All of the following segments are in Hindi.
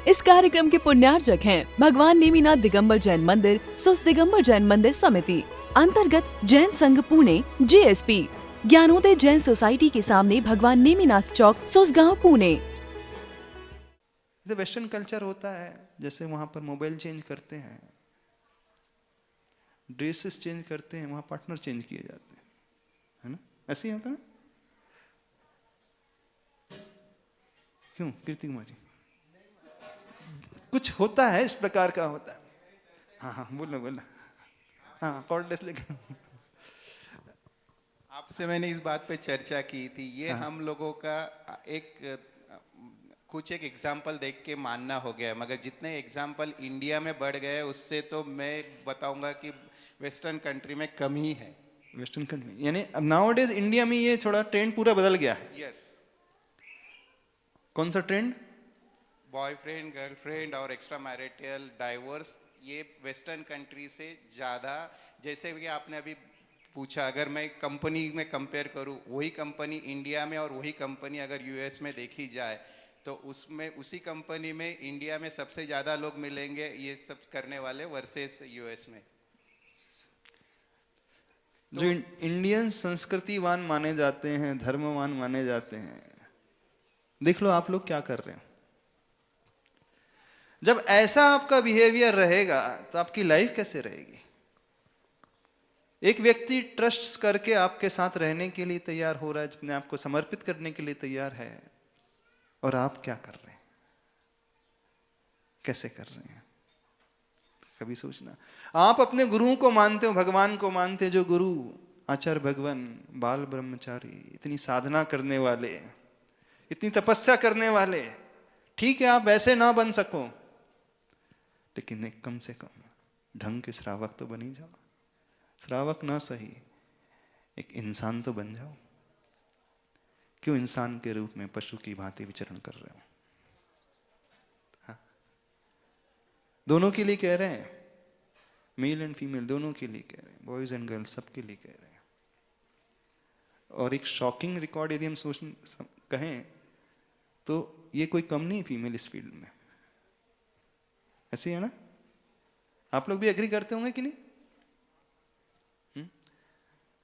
इस कार्यक्रम के पुण्यार्चक हैं भगवान नेमिनाथ दिगंबर जैन मंदिर, सुस दिगंबर जैन मंदिर समिति, अंतर्गत जैन संघ पुणे JSP, ज्ञानोदय जैन सोसाइटी के सामने भगवान नेमिनाथ चौक, सुसगांव, पुणे। जैसे वेस्टर्न कल्चर होता है, जैसे वहाँ पर मोबाइल चेंज करते हैं, ड्रेसेस चेंज करते हैं, वहाँ पार्टनर चेंज किए जाते हैं, है ना? ऐसे ही होता है ना? क्यों कीर्ति कुमार जी, कुछ होता है इस प्रकार का होता है। हाँ हाँ बोलो बोलो। हाँ कॉर्डलेस लेके आपसे मैंने इस बात पे चर्चा की थी। ये हाँ। हम लोगों का कुछ एक एग्जाम्पल देख के मानना हो गया है, मगर जितने एग्जाम्पल इंडिया में बढ़ गए उससे तो मैं बताऊंगा कि वेस्टर्न कंट्री में कम ही है। वेस्टर्न कंट्री यानी अब नाउअडेज इंडिया में ये थोड़ा ट्रेंड पूरा बदल गया है। यस। कौन सा ट्रेंड? बॉयफ्रेंड, गर्लफ्रेंड और एक्स्ट्रा मैरिटल डाइवोर्स, ये वेस्टर्न कंट्री से ज़्यादा, जैसे कि आपने अभी पूछा, अगर मैं कंपनी में कंपेयर करूँ, वही कंपनी इंडिया में और वही कंपनी अगर यूएस में देखी जाए तो उसमें उसी कंपनी में इंडिया में सबसे ज़्यादा लोग मिलेंगे ये सब करने वाले वर्सेस यूएस में। जो इंडियन संस्कृतिवान माने जाते हैं, धर्मवान माने जाते हैं, देख लो आप लोग क्या कर रहे हो। जब ऐसा आपका बिहेवियर रहेगा तो आपकी लाइफ कैसे रहेगी? एक व्यक्ति ट्रस्ट करके आपके साथ रहने के लिए तैयार हो रहा है, अपने आप को समर्पित करने के लिए तैयार है, और आप क्या कर रहे हैं, कैसे कर रहे हैं? कभी सोचना। आप अपने गुरुओं को मानते हो, भगवान को मानते हो, जो गुरु आचार्य भगवान बाल ब्रह्मचारी, इतनी साधना करने वाले, इतनी तपस्या करने वाले, ठीक है आप वैसे ना बन सको, लेकिन एक कम से कम ढंग के श्रावक तो बन ही जाओ। श्रावक ना सही, एक इंसान तो बन जाओ। क्यों इंसान के रूप में पशु की भांति विचरण कर रहे हो? हाँ? दोनों के लिए कह रहे हैं, मेल एंड फीमेल दोनों के लिए कह रहे हैं, बॉयज एंड गर्ल्स सबके लिए कह रहे हैं। और एक शॉकिंग रिकॉर्ड यदि हम कहें तो ये कोई कम नहीं फीमेल इस फील्ड में, ऐसे है ना? आप लोग भी एग्री करते होंगे कि नहीं?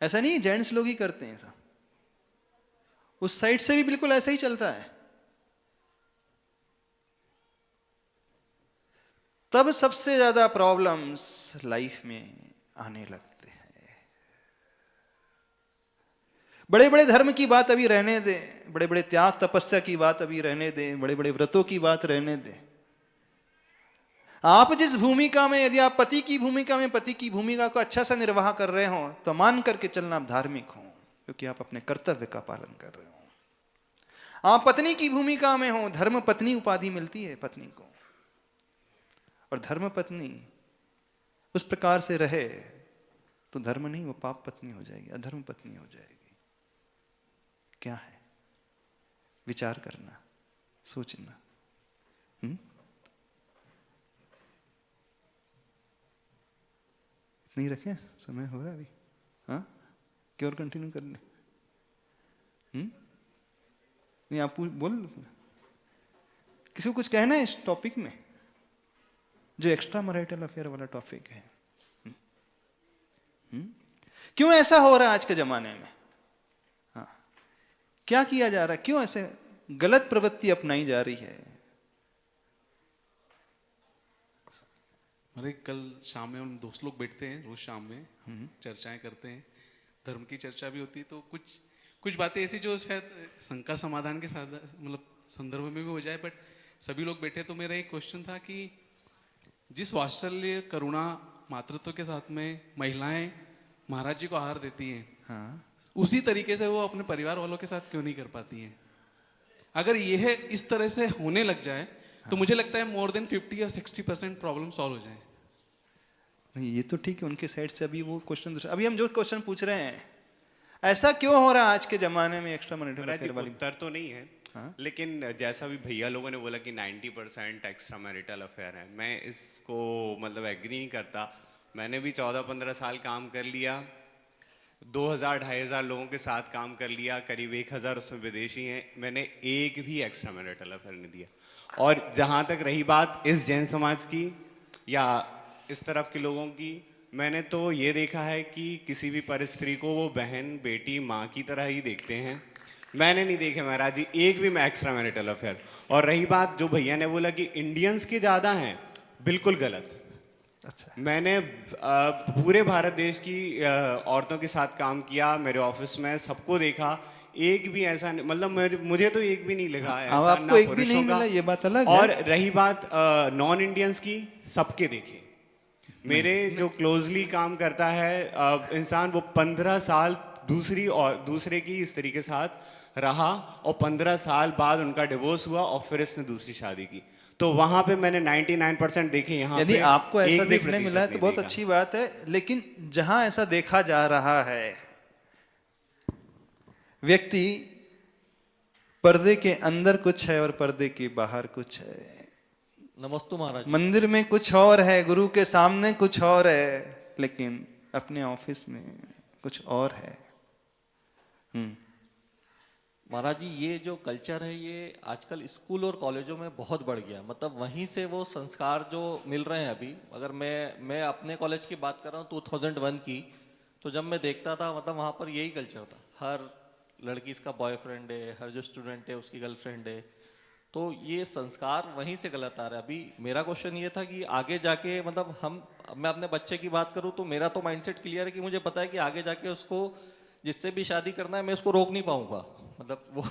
ऐसा नहीं जेंट्स लोग ही करते हैं ऐसा, उस साइड से भी बिल्कुल ऐसा ही चलता है। तब सबसे ज्यादा प्रॉब्लम्स लाइफ में आने लगते हैं। बड़े बड़े धर्म की बात अभी रहने दें, बड़े बड़े त्याग तपस्या की बात अभी रहने दें, बड़े बड़े व्रतों की बात रहने दें। आप जिस भूमिका में, यदि आप पति की भूमिका में पति की भूमिका को अच्छा सा निर्वाह कर रहे हो तो मान करके चलना आप धार्मिक हो, क्योंकि आप अपने कर्तव्य का पालन कर रहे हो। आप पत्नी की भूमिका में हो, धर्म पत्नी उपाधि मिलती है पत्नी को, और धर्म पत्नी उस प्रकार से रहे तो धर्म नहीं, वो पाप पत्नी हो जाएगी, अधर्म पत्नी हो जाएगी। क्या है? विचार करना, सोचना। नहीं रखें, समय हो रहा है अभी। हाँ क्या और कंटिन्यू कर ले? नहीं आप बोल, किसी को कुछ कहना है इस टॉपिक में, जो एक्स्ट्रा मैरिटल अफेयर वाला टॉपिक है? क्यों ऐसा हो रहा है आज के जमाने में? हाँ क्या किया जा रहा है, क्यों ऐसे गलत प्रवृत्ति अपनाई जा रही है? अरे कल शाम में हम दोस्त लोग बैठते हैं, रोज शाम में चर्चाएं करते हैं, धर्म की चर्चा भी होती है, तो कुछ बातें ऐसी जो शायद शंका समाधान के साथ मतलब संदर्भ में भी हो जाए, बट सभी लोग बैठे तो मेरा एक क्वेश्चन था कि जिस वात्सल्य करुणा मातृत्व के साथ में महिलाएं महाराज जी को आहार देती हैं, हाँ उसी तरीके से वो अपने परिवार वालों के साथ क्यों नहीं कर पाती हैं? अगर यह इस तरह से होने लग जाए तो मुझे लगता है मोर देन 50 या 60% प्रॉब्लम सॉल्व हो जाए। नहीं ये तो ठीक है उनके साइड से, अभी वो क्वेश्चन, अभी हम जो क्वेश्चन पूछ रहे हैं, ऐसा क्यों हो रहा है आज के जमाने में एक्स्ट्रा मैरिटल अफेयर वाली? उत्तर तो नहीं है। हाँ? लेकिन जैसा भी भैया लोगों ने बोला कि 90% एक्स्ट्रा मैरिटल अफेयर है, मैं इसको मतलब एग्री नहीं करता। मैंने भी 14-15 साल काम कर लिया, 2000-2500 लोगों के साथ काम कर लिया, करीब 1000 उसमें विदेशी हैं, मैंने एक भी एक्स्ट्रा मैरिटल अफेयर नहीं दिया। और जहाँ तक रही बात इस जैन समाज की या इस तरफ के लोगों की, मैंने तो ये देखा है कि किसी भी पर स्त्री को वो बहन, बेटी, माँ की तरह ही देखते हैं। मैंने नहीं देखे महाराज जी एक भी एक्स्ट्रा मैरिटल अफेयर। और रही बात जो भैया ने बोला कि इंडियंस के ज़्यादा हैं, बिल्कुल गलत। अच्छा, मैंने पूरे भारत देश की औरतों के साथ काम किया, मेरे ऑफिस में सबको देखा, एक भी ऐसा नहीं, मतलब मुझे तो एक भी नहीं लगा अब ऐसा, आपको ना एक भी पुरुषों नहीं का। मिला, ये बात अलग और है। रही बात नॉन इंडियंस की, सबके देखे मेरे जो क्लोजली काम करता है इंसान, वो 15 साल दूसरे की स्त्री के साथ रहा और 15 साल बाद उनका डिवोर्स हुआ और फिर इसने दूसरी शादी की। तो वहां पे मैंने 99% देखे। यहाँ यदि पे आपको ऐसा एक भी देखने प्रतिशत मिला है तो नहीं बहुत देखा। अच्छी बात है, लेकिन जहां ऐसा देखा जा रहा है, व्यक्ति पर्दे के अंदर कुछ है और पर्दे के बाहर कुछ है। नमस्ते महाराज। मंदिर में कुछ और है, गुरु के सामने कुछ और है, लेकिन अपने ऑफिस में कुछ और है। महाराज जी, ये जो कल्चर है ये आजकल स्कूल और कॉलेजों में बहुत बढ़ गया। मतलब वहीं से वो संस्कार जो मिल रहे हैं अभी, अगर मैं अपने कॉलेज की बात कर रहा हूँ 2001 की, तो जब मैं देखता था मतलब वहाँ पर यही कल्चर था, हर लड़की इसका बॉयफ्रेंड है, हर जो स्टूडेंट है उसकी गर्लफ्रेंड है। तो ये संस्कार वहीं से गलत आ रहा है। अभी मेरा क्वेश्चन ये था कि आगे जाके मतलब मैं अपने बच्चे की बात करूँ तो मेरा तो माइंडसेट क्लियर है कि मुझे पता है कि आगे जाके उसको जिससे भी शादी करना है मैं उसको रोक नहीं पाऊंगा, मतलब वो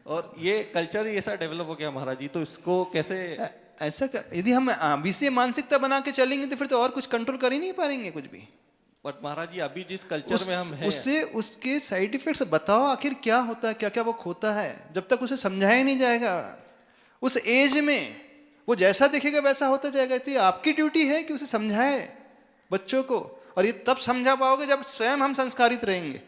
और ये कल्चर ही ऐसा डेवलप हो गया महाराज जी, तो इसको कैसे ऐसा यदि हम अभी से मानसिकता बना के चलेंगे तो फिर तो और कुछ कंट्रोल कर ही नहीं पाएंगे कुछ भी। बट महाराज जी अभी जिस कल्चर में हम हैं, उससे उसके साइड इफेक्ट्स बताओ, आखिर क्या होता है, क्या क्या वो खोता है। जब तक उसे समझाया नहीं जाएगा, उस एज में वो जैसा देखेगा वैसा होता जाएगा। तो ये आपकी ड्यूटी है कि उसे समझाए बच्चों को, और ये तब समझा पाओगे जब स्वयं हम संस्कारित रहेंगे,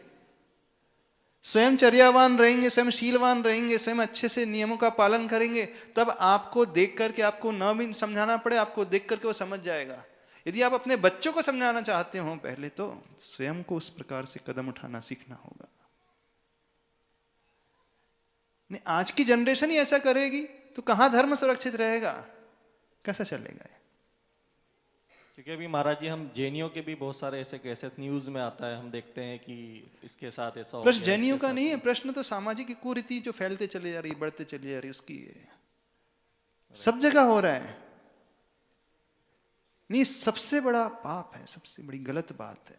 स्वयं चर्यावान रहेंगे, स्वयं शीलवान रहेंगे, स्वयं अच्छे से नियमों का पालन करेंगे। तब आपको देख करके, आपको न भी समझाना पड़े, आपको देख करके वो समझ जाएगा। यदि आप अपने बच्चों को समझाना चाहते हो, पहले तो स्वयं को उस प्रकार से कदम उठाना सीखना होगा। नहीं, आज की जनरेशन ही ऐसा करेगी तो कहां धर्म सुरक्षित रहेगा, कैसा चलेगा? क्योंकि अभी महाराज जी हम जैनियों के भी बहुत सारे ऐसे केसेस न्यूज में आता है, हम देखते हैं कि इसके साथ ऐसा हो प्रश्न गया, जैनियों इसके का साथ नहीं है, प्रश्न तो सामाजिक कुरीति जो फैलते चले जा रही, बढ़ते चले जा रही, उसकी है। सब जगह हो रहा है। नहीं, सबसे बड़ा पाप है, सबसे बड़ी गलत बात है।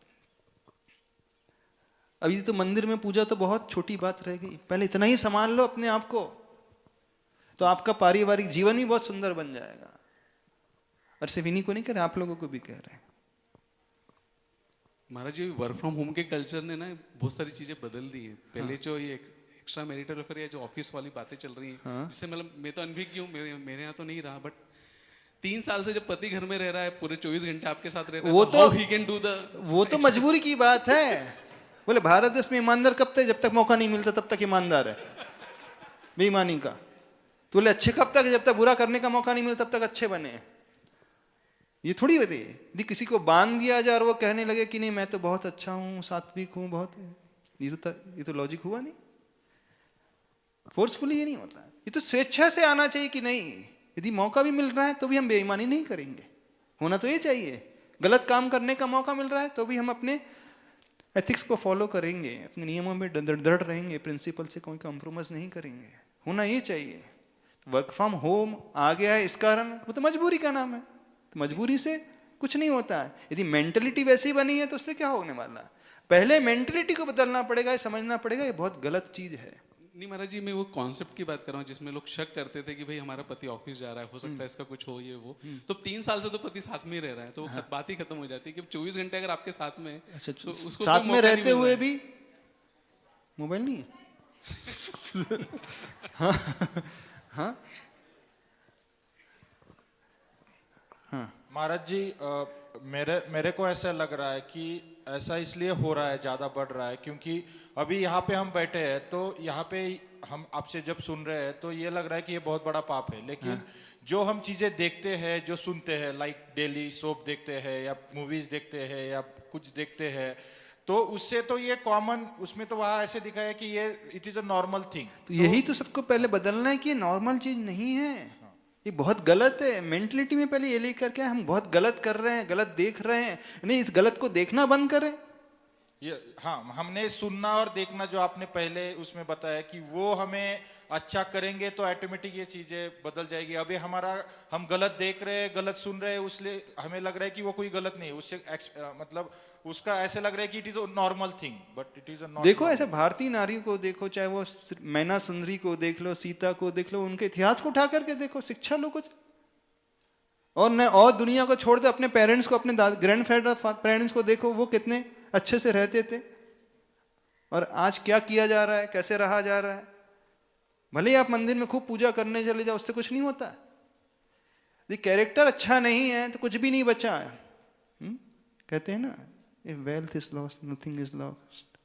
अभी तो मंदिर में पूजा तो बहुत छोटी बात रह गई, पहले इतना ही संभाल लो अपने आप को, तो आपका पारिवारिक जीवन भी बहुत सुंदर बन जाएगा। और सिर्फ इन्हीं को नहीं कह रहे, आप लोगों को भी कह रहे हैं। महाराज जी वर्क फ्रॉम होम के कल्चर ने ना बहुत सारी चीजें बदल दी है। पहले जो ये एक्स्ट्रा मैरिटल अफेयर या जो ऑफिस वाली बातें चल रही हैं, जिससे मतलब मैं तो अनभिज्ञ हूँ, मेरे यहाँ तो नहीं रहा, बट 3 साल से जब पति घर में रह रहा है, पूरे 24 घंटे आपके साथ रहता है, वो तो he can do the वो तो मजबूरी की बात है। बोले भारत देश में ईमानदार कब तक, जब तक मौका नहीं मिलता तब तक ईमानदार है, बेईमानी का। तो बोले अच्छे कब तक, जब तक बुरा करने का मौका नहीं मिलता तब तक अच्छे बने। ये थोड़ी होती है। यदि किसी को बांध दिया जाए और वो कहने लगे कि नहीं मैं तो बहुत अच्छा हूँ, सात्विक हूँ, बहुत, ये तो लॉजिक हुआ नहीं। फोर्सफुली ये नहीं होता, ये तो स्वेच्छा से आना चाहिए कि नहीं, यदि मौका भी मिल रहा है तो भी हम बेईमानी नहीं करेंगे। होना तो ये चाहिए, गलत काम करने का मौका मिल रहा है तो भी हम अपने एथिक्स को फॉलो करेंगे, अपने नियमों में दृढ़ रहेंगे, प्रिंसिपल से कोई कॉम्प्रोमाइज नहीं करेंगे। होना ये चाहिए। वर्क फ्रॉम होम आ गया है इस कारण, वो तो मजबूरी का नाम है, तो मजबूरी से कुछ नहीं होता है। यदि मेंटलिटी वैसी बनी है तो उससे क्या होने वाला है? पहले मेंटलिटी को बदलना पड़ेगा, समझना पड़ेगा ये बहुत गलत चीज है। नहीं महाराज जी, मैं वो कॉन्सेप्ट की बात कर रहा हूँ जिसमें लोग शक करते थे कि भाई हमारा पति ऑफिस जा रहा है, हो सकता है इसका कुछ हो, ये वो। तो 3 साल से तो पति साथ में ही रह रहा है, तो वो बात ही खत्म हो जाती है कि 24 घंटे अगर आपके साथ में है, अच्छा, तो उसको साथ कोई में मौका नहीं रहते मिल हुए रहा है। भी मोबाइल नहीं है। हाँ हाँ हाँ महाराज जी मेरे को ऐसा लग रहा है कि ऐसा इसलिए हो रहा है, ज़्यादा बढ़ रहा है क्योंकि अभी यहाँ पे हम बैठे हैं, तो यहाँ पे हम आपसे जब सुन रहे हैं तो ये लग रहा है कि ये बहुत बड़ा पाप है। लेकिन जो हम चीज़ें देखते हैं, जो सुनते हैं, लाइक डेली सोप देखते हैं या मूवीज़ देखते हैं या कुछ देखते हैं, तो उससे तो ये कॉमन, उसमें तो वहां ऐसे दिखा है कि ये it is a normal thing. तो यही तो सबको पहले बदलना है कि ये नॉर्मल चीज नहीं है, ये बहुत गलत है। मेंटलिटी में पहले ये लेकर के हम बहुत गलत कर रहे हैं, गलत देख रहे हैं। नहीं, इस गलत को देखना बंद करें। ये हाँ, हमने सुनना और देखना जो आपने पहले उसमें बताया कि वो हमें अच्छा करेंगे तो ऑटोमेटिक ये चीजें बदल जाएगी। अभी हमारा हम गलत देख रहे हैं, गलत सुन रहे हैं, उसलिए हमें लग रहा है कि वो कोई गलत नहीं है, उससे मतलब उसका ऐसे लग रहा है कि it is a normal thing, but it is a not. देखो ऐसे भारतीय नारियों को देखो, चाहे वो मैना सुंदरी को देख लो, सीता को देख लो, उनके इतिहास को उठा करके देखो, शिक्षा लो कुछ। और न और दुनिया को छोड़ दो, अपने पेरेंट्स को, अपने ग्रैंड पेरेंट्स को देखो, वो कितने अच्छे से रहते थे और आज क्या किया जा रहा है, कैसे रहा जा रहा है। भले ही आप मंदिर में खूब पूजा करने चले जाओ, उससे कुछ नहीं होता। यदि कैरेक्टर अच्छा नहीं है तो कुछ भी नहीं बचा है। कहते हैं ना, if wealth is lost nothing is lost,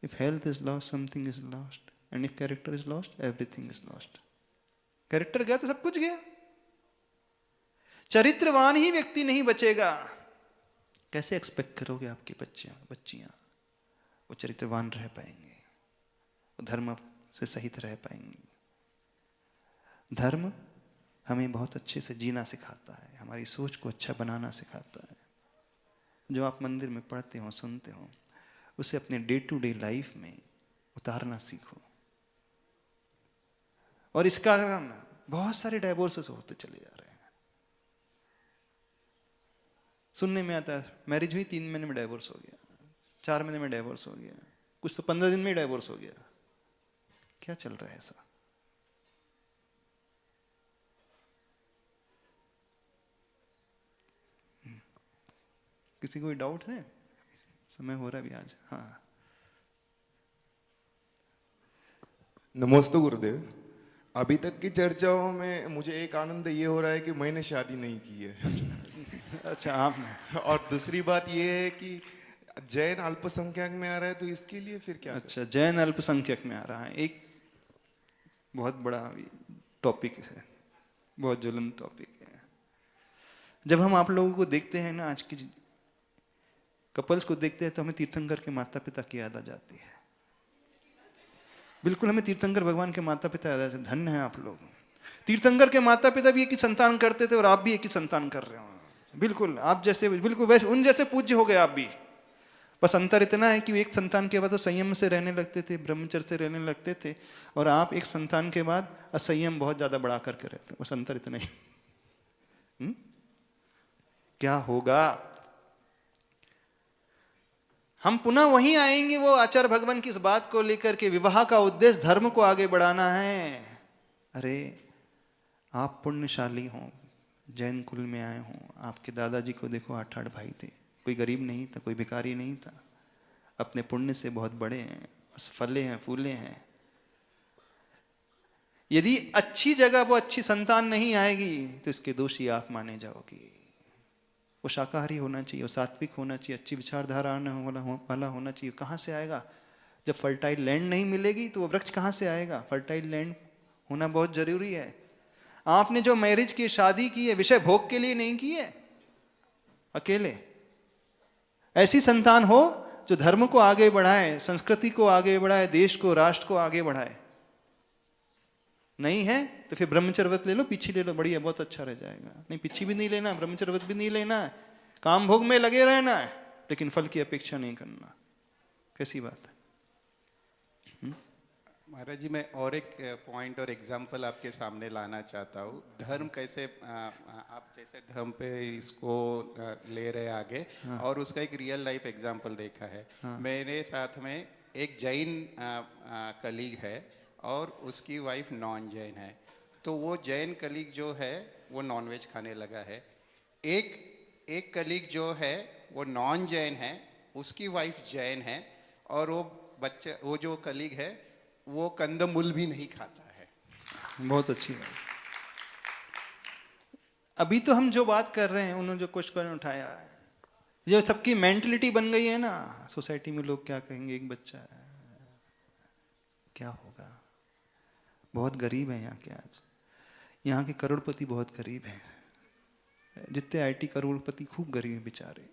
if health is lost something is lost, and if character is lost everything is lost. Character गया तो सब कुछ गया। चरित्रवान ही व्यक्ति नहीं बचेगा। कैसे एक्सपेक्ट करोगे आपके बच्चियां वो चरित्रवान रह पाएंगे, वो धर्म से सहित रह पाएंगे? धर्म हमें बहुत अच्छे से जीना सिखाता है, हमारी सोच को अच्छा बनाना सिखाता है। जो आप मंदिर में पढ़ते हो, सुनते हो, उसे अपने डे टू डे लाइफ में उतारना सीखो। और इसका कारण बहुत सारे डाइवोर्सेस होते चले जा रहे हैं। सुनने में आता है मैरिज हुई 3 महीने में डाइवोर्स हो गया, 4 महीने में डाइवोर्स हो गया, कुछ तो 15 दिन में ही डाइवोर्स हो गया। क्या चल रहा है ऐसा? किसी कोई डाउट है? समय हो रहा है अभी आज। हाँ, नमस्ते गुरुदेव। अभी तक की चर्चाओं में मुझे एक आनंद ये हो रहा है कि मैंने शादी नहीं की है। अच्छा, आपने? और दूसरी बात ये है कि जैन अल्पसंख्यक में आ रहा है, तो इसके लिए फिर क्या? अच्छा, जैन अल्पसंख्यक में आ रहा है, एक बहुत बड़ा टॉपिक है, बहुत ज्वलंत टॉपिक है। जब हम आप लोगों को देखते हैं ना, आज की कपल्स को देखते हैं, तो हमें तीर्थंकर के माता पिता की याद आ जाती है। बिल्कुल, हमें तीर्थंकर भगवान के माता पिता याद आ जाते हैं। धन्य है आप लोग। तीर्थंकर के माता पिता भी एक ही संतान करते थे और आप भी एक ही संतान कर रहे हो। बिल्कुल आप जैसे, बिल्कुल वैसे उन जैसे पूज्य हो गए आप भी। बस अंतर इतना है कि एक संतान के बाद तो संयम से रहने लगते थे, ब्रह्मचर्य से रहने लगते थे, और आप एक संतान के बाद असंयम बहुत ज्यादा बढ़ा करके रहते हैं। बस अंतर इतना ही। क्या होगा? हम पुनः वहीं आएंगे वो आचार्य भगवान की इस बात को लेकर के, विवाह का उद्देश्य धर्म को आगे बढ़ाना है। अरे आप पुण्यशाली हो, जैन कुल में आए हो, आपके दादाजी को देखो 8 भाई थे, कोई गरीब नहीं था, कोई भिखारी नहीं था, अपने पुण्य से बहुत बड़े हैं, बस फले हैं, फूले हैं। यदि अच्छी जगह वो अच्छी संतान नहीं आएगी तो इसके दोषी आप माने जाओगे। वो शाकाहारी होना चाहिए, वो सात्विक होना चाहिए, अच्छी विचारधारा वाला होना चाहिए। कहाँ से आएगा? जब फर्टाइल लैंड नहीं मिलेगी तो वो वृक्ष कहाँ से आएगा? फर्टाइल लैंड होना बहुत जरूरी है। आपने जो मैरिज की, शादी की है, विषय भोग के लिए नहीं की है अकेले। ऐसी संतान हो जो धर्म को आगे बढ़ाए, संस्कृति को आगे बढ़ाए, देश को, राष्ट्र को आगे बढ़ाए। नहीं है तो फिर ब्रह्मचर्यव्रत ले लो, पीछे ले लो, बढ़िया, बहुत अच्छा रह जाएगा। नहीं, पीछे भी नहीं लेना, ब्रह्मचर्यव्रत भी नहीं लेना है, काम भोग में लगे रहना है, लेकिन फल की अपेक्षा नहीं करना। कैसी बात है? महाराज जी, मैं और एक पॉइंट और एग्जांपल आपके सामने लाना चाहता हूँ। धर्म कैसे, आप जैसे धर्म पे इसको ले रहे आगे, और उसका एक रियल लाइफ एग्जांपल देखा है। मेरे साथ में एक जैन कलीग है और उसकी वाइफ नॉन जैन है। तो वो जैन कलीग जो है वो नॉनवेज खाने लगा है। एक कलीग जो है वो नॉन जैन है, उसकी वाइफ जैन है, और वो जो कलीग है वो कंदमूल भी नहीं खाता है। बहुत अच्छी बात। अभी तो हम जो बात कर रहे हैं, उन्होंने जो क्वेश्चन उठाया है, जो सबकी मेंटलिटी बन गई है ना, सोसाइटी में लोग क्या कहेंगे, एक बच्चा है, क्या होगा? बहुत गरीब है यहाँ के, आज यहाँ के करोड़पति बहुत गरीब हैं। जितने आईटी करोड़पति खूब गरीब हैं बेचारे।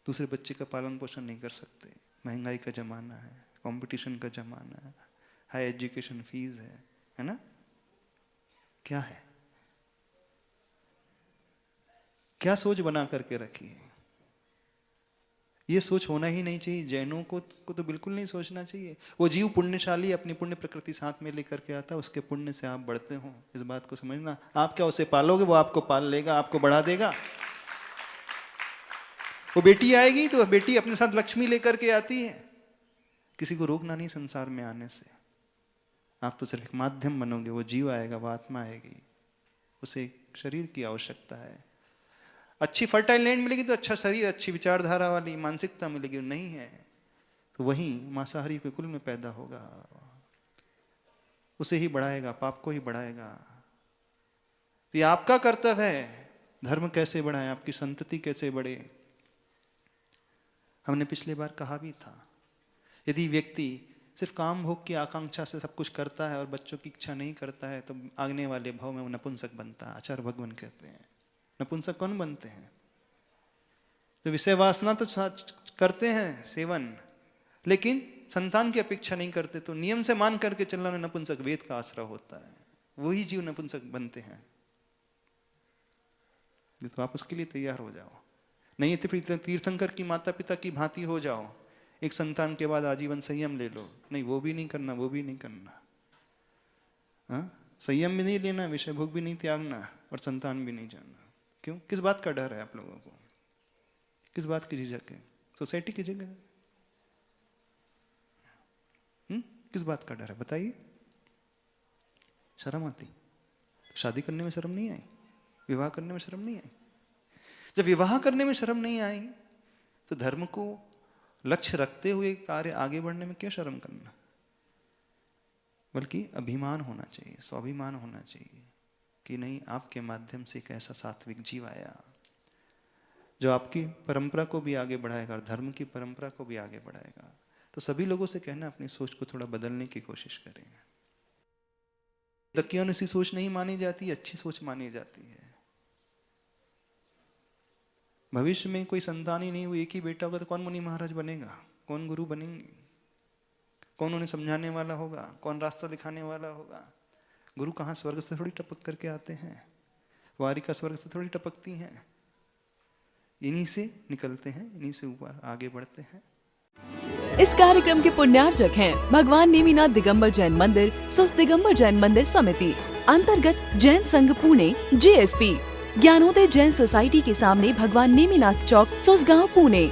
दूसरे बच्चे का पालन पोषण नहीं कर सकते। महंगाई का ज़माना है, कंपटीशन का ज़माना है, हाई एजुकेशन फीस है ना? क्या है, क्या सोच बना करके रखी है? ये सोच होना ही नहीं चाहिए। जैनों को तो बिल्कुल नहीं सोचना चाहिए। वो जीव पुण्यशाली अपनी पुण्य प्रकृति साथ में लेकर के आता है, उसके पुण्य से आप बढ़ते हो, इस बात को समझना। आप क्या उसे पालोगे, वो आपको पाल लेगा, आपको बढ़ा देगा। वो बेटी आएगी तो बेटी अपने साथ लक्ष्मी लेकर के आती है, किसी को रोकना नहीं संसार में आने से। आप तो सिर्फ एक माध्यम बनोगे। वो जीव आएगा, वो आत्मा आएगी, उसे एक शरीर की आवश्यकता है। अच्छी फर्टाइल लैंड मिलेगी तो अच्छा शरीर, अच्छी विचारधारा वाली मानसिकता मिलेगी। नहीं है तो वहीं मांसाहारी के कुल में पैदा होगा, उसे ही बढ़ाएगा, पाप को ही बढ़ाएगा। तो ये आपका कर्तव्य है, धर्म कैसे बढ़ाएं, आपकी संतति कैसे बढ़े। हमने पिछली बार कहा भी था, यदि व्यक्ति सिर्फ काम भोग की आकांक्षा से सब कुछ करता है और बच्चों की इच्छा नहीं करता है तो आगने वाले भाव में वो नपुंसक बनता है। आचार्य भगवान कहते हैं नपुंसक कौन बनते हैं? तो विषय वासना तो करते हैं सेवन, लेकिन संतान की अपेक्षा नहीं करते, तो नियम से मान करके चलना में नपुंसक वेद का आश्रय होता है। वही जीव नपुंसक बनते हैं। तो आप उसके लिए तैयार हो जाओ। नहीं तो फिर तीर्थंकर की माता पिता की भांति हो जाओ, एक संतान के बाद आजीवन संयम ले लो। नहीं, वो भी नहीं करना, वो भी नहीं करना। हाँ, संयम भी नहीं लेना, विषय भोग भी नहीं त्यागना और संतान भी नहीं जानना। क्यों? किस बात का डर है आप लोगों को? किस बात की झिझक है? सोसाइटी की जगह है? किस बात का डर है बताइए? शर्म आती? शादी करने में शर्म नहीं आई? विवाह करने में शर्म नहीं आई? जब विवाह करने में शर्म नहीं आई तो धर्म को लक्ष्य रखते हुए कार्य आगे बढ़ने में क्या शर्म करना? बल्कि अभिमान होना चाहिए, स्वाभिमान होना चाहिए कि नहीं, आपके माध्यम से एक ऐसा सात्विक जीव आया जो आपकी परंपरा को भी आगे बढ़ाएगा और धर्म की परंपरा को भी आगे बढ़ाएगा। तो सभी लोगों से कहना अपनी सोच को थोड़ा बदलने की कोशिश करें। दकियानुसी सोच नहीं मानी जाती, अच्छी सोच मानी जाती है। भविष्य में कोई संतान ही नहीं हुई, एक ही बेटा होगा तो कौन मुनि महाराज बनेगा, कौन गुरु बनेंगे, कौन उन्हें समझाने वाला होगा, कौन रास्ता दिखाने वाला होगा? गुरु कहाँ स्वर्ग से थोड़ी टपक करके आते हैं, वारिका स्वर्ग से थोड़ी टपकती हैं। इन्हीं से निकलते हैं, इन्हीं से ऊपर आगे बढ़ते हैं। इस कार्यक्रम के पुण्यार्जक हैं भगवान नेमिनाथ दिगंबर जैन मंदिर, सुस दिगंबर जैन मंदिर समिति, अंतर्गत जैन संघ पुणे JSP, ज्ञानोदय जैन सोसाइटी के सामने भगवान नेमिनाथ चौक, सुसगांव, पुणे।